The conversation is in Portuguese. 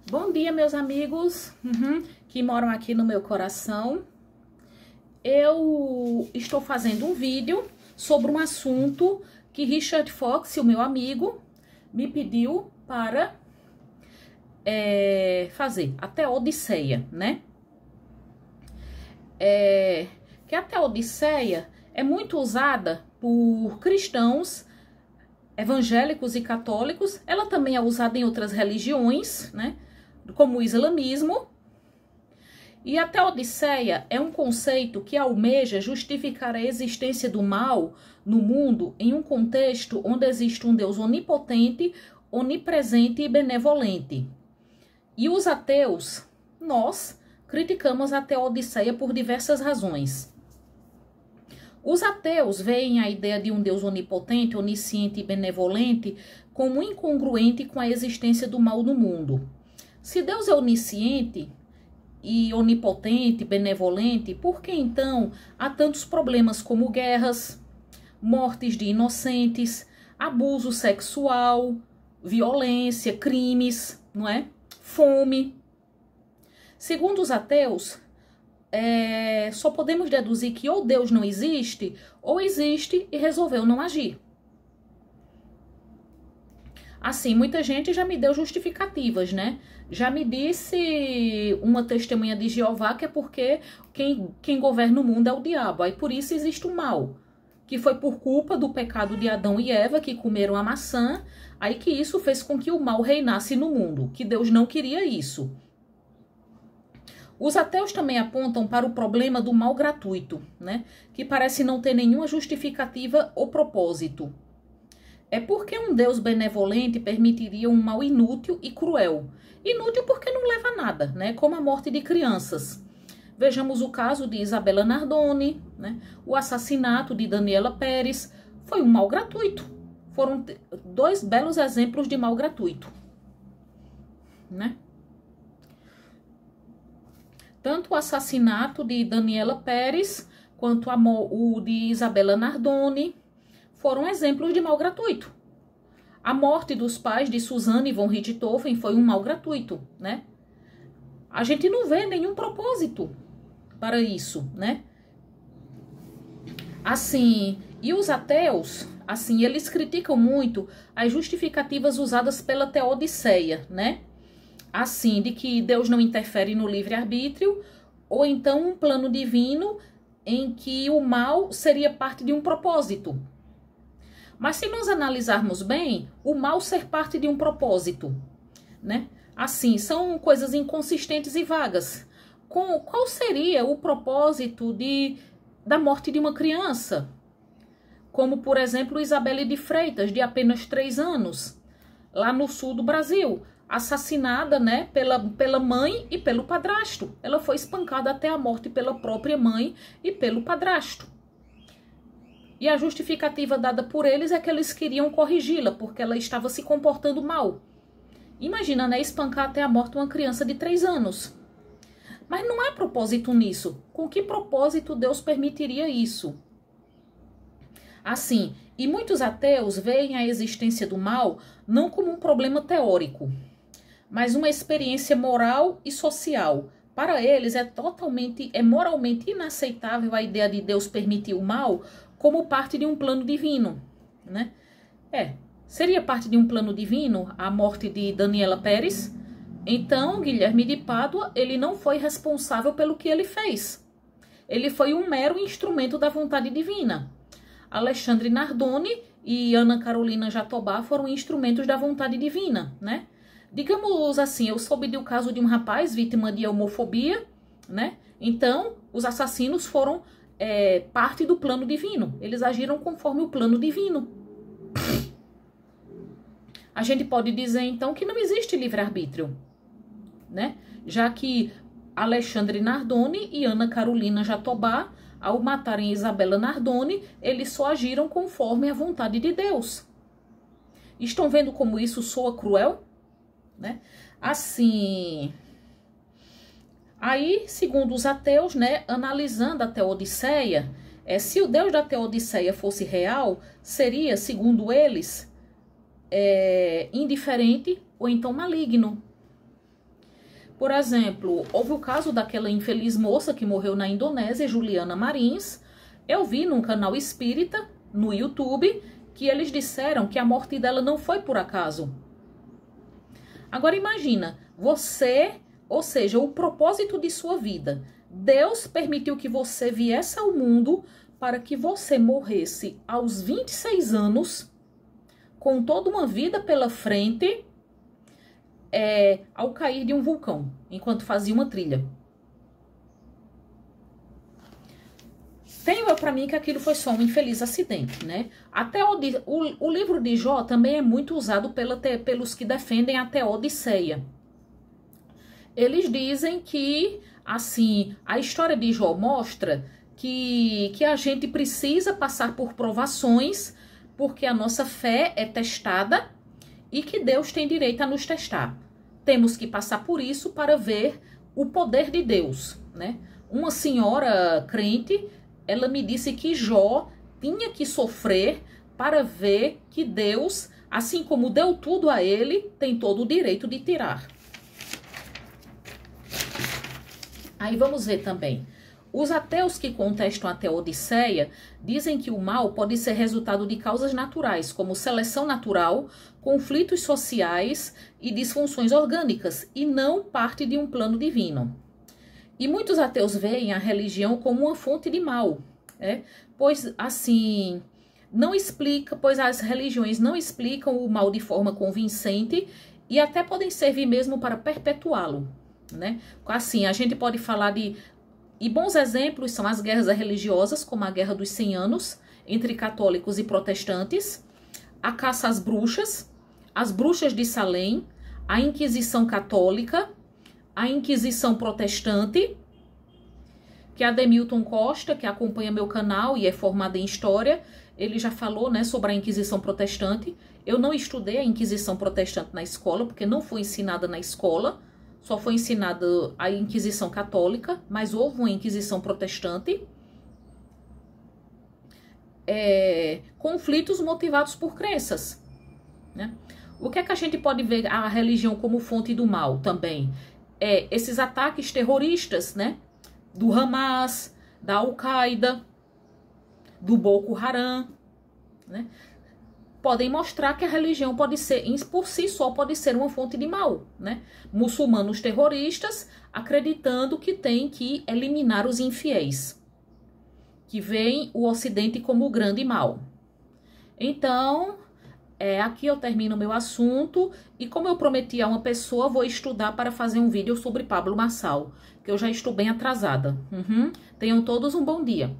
Bom dia, meus amigos que moram aqui no meu coração. Eu estou fazendo um vídeo sobre um assunto que Richard Fox, o meu amigo, me pediu para fazer, a Teodiceia, né? Que a Teodiceia é muito usada por cristãos evangélicos e católicos. Ela também é usada em outras religiões, né? Como o islamismo. E a Teodiceia é um conceito que almeja justificar a existência do mal no mundo em um contexto onde existe um Deus onipotente, onipresente e benevolente. E os ateus, nós, criticamos a Teodiceia por diversas razões. Os ateus veem a ideia de um Deus onipotente, onisciente e benevolente como incongruente com a existência do mal no mundo. Se Deus é onisciente e onipotente, benevolente, por que então há tantos problemas como guerras, mortes de inocentes, abuso sexual, violência, crimes, não é? Fome? Segundo os ateus, só podemos deduzir que ou Deus não existe, ou existe e resolveu não agir. Assim, muita gente já me deu justificativas, né? Já me disse uma testemunha de Jeová que é porque quem governa o mundo é o diabo. Aí por isso existe o mal, que foi por culpa do pecado de Adão e Eva, que comeram a maçã, aí que isso fez com que o mal reinasse no mundo, que Deus não queria isso. Os ateus também apontam para o problema do mal gratuito, né? Que parece não ter nenhuma justificativa ou propósito. É porque um Deus benevolente permitiria um mal inútil e cruel. Inútil porque não leva a nada, né? Como a morte de crianças. Vejamos o caso de Isabella Nardoni, né? O assassinato de Daniela Pérez foi um mal gratuito. Foram dois belos exemplos de mal gratuito, né? Tanto o assassinato de Daniela Pérez quanto o de Isabella Nardoni foram exemplos de mal gratuito. A morte dos pais de Suzane von Richthofen foi um mal gratuito, né? A gente não vê nenhum propósito para isso, né? Assim, e os ateus, assim, eles criticam muito as justificativas usadas pela Teodiceia, né? Assim, de que Deus não interfere no livre-arbítrio, ou então um plano divino em que o mal seria parte de um propósito. Mas se nós analisarmos bem, o mal ser parte de um propósito, né? Assim, são coisas inconsistentes e vagas. Qual seria o propósito da morte de uma criança? Como, por exemplo, Isabelle de Freitas, de apenas 3 anos, lá no sul do Brasil, assassinada, né, pela mãe e pelo padrasto. Ela foi espancada até a morte pela própria mãe e pelo padrasto. E a justificativa dada por eles é que eles queriam corrigi-la, porque ela estava se comportando mal. Imagina, né, espancar até a morte uma criança de 3 anos. Mas não há propósito nisso. Com que propósito Deus permitiria isso? Assim, e muitos ateus veem a existência do mal não como um problema teórico, mas uma experiência moral e social. Para eles é moralmente inaceitável a ideia de Deus permitir o mal como parte de um plano divino, né? Seria parte de um plano divino a morte de Daniela Pérez? Então, Guilherme de Pádua, ele não foi responsável pelo que ele fez. Ele foi um mero instrumento da vontade divina. Alexandre Nardoni e Ana Carolina Jatobá foram instrumentos da vontade divina, né? Digamos assim, eu soube do caso de um rapaz vítima de homofobia, né? Então, os assassinos foram parte do plano divino. Eles agiram conforme o plano divino. A gente pode dizer, então, que não existe livre-arbítrio, né? Já que Alexandre Nardoni e Ana Carolina Jatobá, ao matarem Isabella Nardoni, eles só agiram conforme a vontade de Deus. Estão vendo como isso soa cruel? Né? Assim, aí, segundo os ateus, né, analisando a Teodiceia, se o Deus da Teodiceia fosse real, seria, segundo eles, indiferente ou então maligno. Por exemplo, houve o caso daquela infeliz moça que morreu na Indonésia, Juliana Marins. Eu vi num canal espírita, no YouTube, que eles disseram que a morte dela não foi por acaso. Agora imagina, você, ou seja, o propósito de sua vida. Deus permitiu que você viesse ao mundo para que você morresse aos 26 anos, com toda uma vida pela frente, ao cair de um vulcão, enquanto fazia uma trilha. Tenho eu para mim que aquilo foi só um infeliz acidente, né? Até o livro de Jó também é muito usado pelos que defendem a Teodiceia. Eles dizem que, assim, a história de Jó mostra que a gente precisa passar por provações, porque a nossa fé é testada e que Deus tem direito a nos testar. Temos que passar por isso para ver o poder de Deus, né? Uma senhora crente, ela me disse que Jó tinha que sofrer para ver que Deus, assim como deu tudo a ele, tem todo o direito de tirar. Aí vamos ver também. Os ateus que contestam a Teodiceia dizem que o mal pode ser resultado de causas naturais, como seleção natural, conflitos sociais e disfunções orgânicas, e não parte de um plano divino. E muitos ateus veem a religião como uma fonte de mal, pois assim, pois as religiões não explicam o mal de forma convincente e até podem servir mesmo para perpetuá-lo, né? Assim, a gente pode falar e bons exemplos são as guerras religiosas, como a Guerra dos 100 Anos, entre católicos e protestantes, a caça às bruxas, as bruxas de Salem, a Inquisição Católica, a Inquisição Protestante, que a Ademilton Costa, que acompanha meu canal e é formada em História, ele já falou, né, sobre a Inquisição Protestante. Eu não estudei a Inquisição Protestante na escola, porque não foi ensinada na escola, só foi ensinada a Inquisição Católica, mas houve uma Inquisição Protestante. Conflitos motivados por crenças, né? O que é que a gente pode ver a religião como fonte do mal também? Esses ataques terroristas, né? Do Hamas, da Al-Qaeda, do Boko Haram, né? Podem mostrar que a religião pode ser, por si só, pode ser uma fonte de mal, né? Muçulmanos terroristas acreditando que tem que eliminar os infiéis, que veem o Ocidente como o grande mal. Então, aqui eu termino meu assunto e, como eu prometi a uma pessoa, vou estudar para fazer um vídeo sobre Pablo Marçal, que eu já estou bem atrasada. Tenham todos um bom dia.